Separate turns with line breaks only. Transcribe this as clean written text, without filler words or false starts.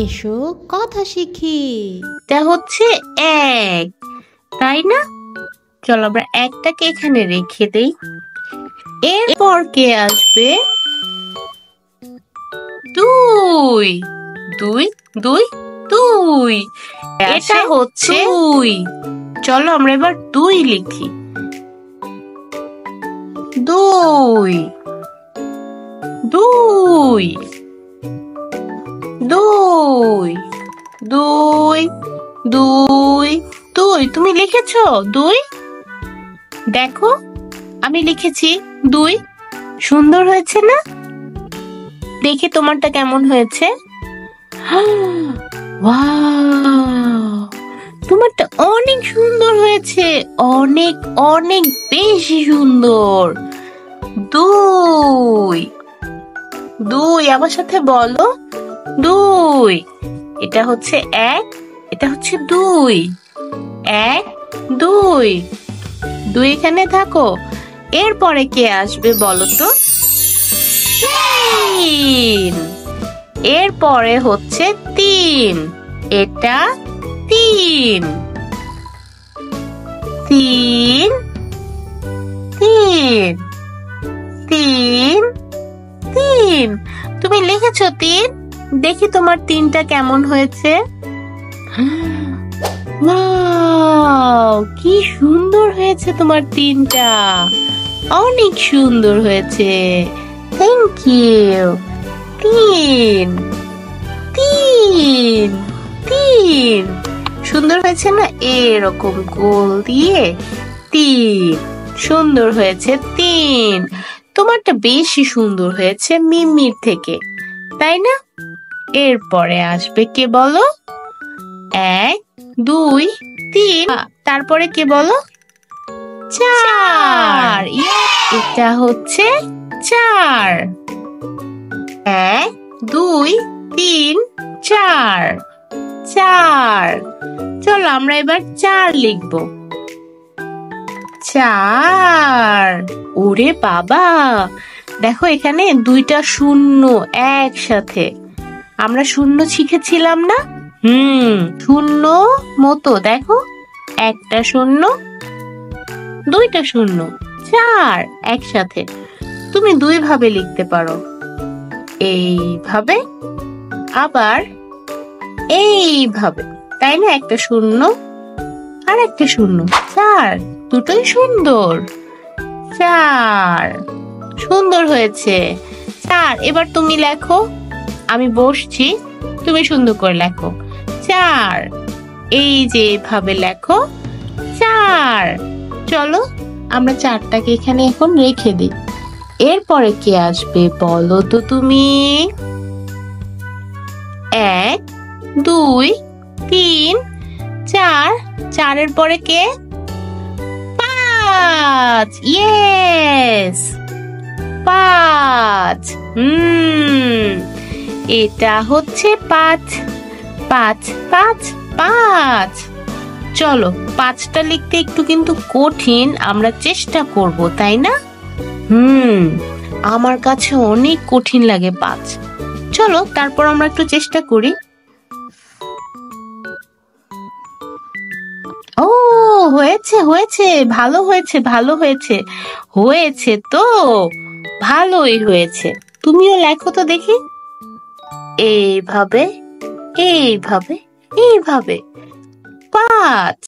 এসো কথা শিখি।
এটা হচ্ছে এক, তাই না? চলো আমরা একটাকে এখানে রেখে দেই। এরপর কে আসবে? দুই। দুই দুই দুই, এটা হচ্ছে দুই। চলো আমরা এবার দুই লিখি। দুই দুই দুই দুই দুই দুই। তুমি লিখেছো দুই? দেখো আমি লিখেছি দুই। সুন্দর হয়েছে না? দেখি তোমারটা কেমন হয়েছে। ওয়াও, তোমারটা অনেক সুন্দর হয়েছে, অনেক অনেক বেশি সুন্দর। দুই দুই, আমার সাথে বলো দুই। এটা হচ্ছে এক, এটা হচ্ছে দুই। এক দুই দুই, এখানে থাকো। এরপরে কে আসবে বলো তো? তিন। এরপরে হচ্ছে তিন, এটা তিন। তিন তিন তিন তিন, তুমি লিখেছো তিন? দেখি তোমার তিনটা কেমন হয়েছে। ওয়াও, কি সুন্দর হয়েছে তোমার তিনটা, অনেক সুন্দর হয়েছে। Thank you. তিন তিন তিন, সুন্দর হয়েছে না? এরকম গোল দিয়ে তিন, সুন্দর হয়েছে তিন। তোমারটা বেশি সুন্দর হয়েছে মিমির থেকে, তাই না? এরপরে আসবে কে বলো? এক দুই তিন, তারপরে কে বলো? চার। এটা হচ্ছে চার। এক দুই তিন চার, চার। চলো আমরা এবার চার লিখবো। চার। ওরে বাবা, দেখো এখানে দুইটা শূন্য একসাথে। আমরা শূন্য শিখেছিলাম না? শূন্য মতো দেখো, একটা শূন্য, দুইটা শূন্য, চার একসাথে। তুমি দুই ভাবে লিখতে পারো, এইভাবে আবার এইভাবে, তাই না? একটা শূন্য আর একটা শূন্য, চার। দুটোই সুন্দর, চার। সুন্দর হয়েছে চার। এবার তুমি লেখো, আমি বসছি, তুমি সুন্দর করে লেখো চার। এই যে এভাবে লেখো চার। চলো আমরা চারটাকে এখানে এখন রেখে দিই। এরপরে কে আসবে বলো তো তুমি? এক দুই তিন চার, চারের পরে কে? পাঁচ। ইয়েস, পাঁচ। এটা হচ্ছে পাঁচ। পাঁচ পাঁচ পাঁচ। চলো, পাঁচটা লিখতে একটু কিন্তু কঠিন, আমরা চেষ্টা করব, তাই না? আমার কাছে অনেক কঠিন লাগে পাঁচ। চলো তারপর আমরা একটু চেষ্টা করি। ও, হয়েছে হয়েছে, ভালো হয়েছে, ভালো হয়েছে, হয়েছে তো, ভালোই হয়েছে। তুমিও লেখো তো দেখি, এইভাবে এইভাবে এইভাবে, পাঁচ।